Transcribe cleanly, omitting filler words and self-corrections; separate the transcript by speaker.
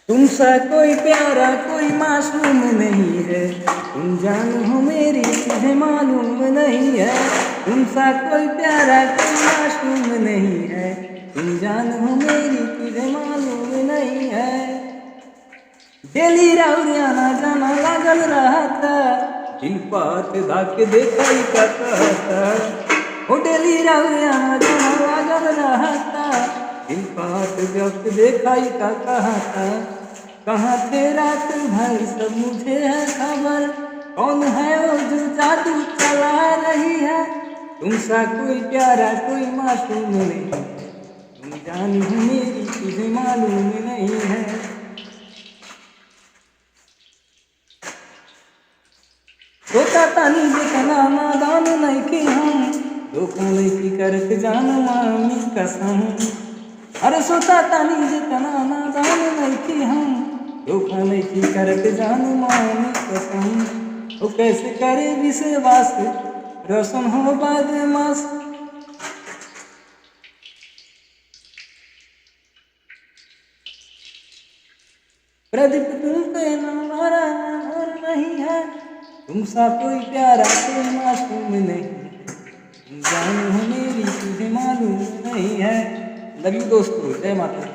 Speaker 1: तुमसा कोई प्यारा कोई मासूम नहीं है, तुम जान हो मेरी तुझे मालूम नहीं है। तुमसा कोई प्यारा कोई मासूम नहीं है, तुम जान हो मेरी तुझे मालूम नहीं है। डेली राउरियाना जाना लागल रहा था, दिल पात धाके देखाई का कहता। ओ डेली राउरियाना जाना लागल रहा था, दिल पात जब देखाई का कहता। कहाँ थे रात भर सब मुझे है खबर, कौन है वो जो जादू चला रही है। तुमसा कोई प्यारा कोई मासूम नहीं, तुम जान हो मेरी तुझे मालूम नहीं है। सोचा तानी जितना नादान नहीं कि हम, धोखा नहीं की करके जान मामी कसम। अरे सोचा तानी जितना नादान नहीं कि हम, धोखा नहीं की करके जान मामी कसम। वो कैसे करे विश्वास रोशन हो बदमाश। प्रदीप तुमसे हमारा और नहीं है, तुमसा कोई प्यारा कोई मासूम नहीं, तुम जान हो मेरी तुझे मालूम नहीं है। लव यू दोस्तों, जय माता।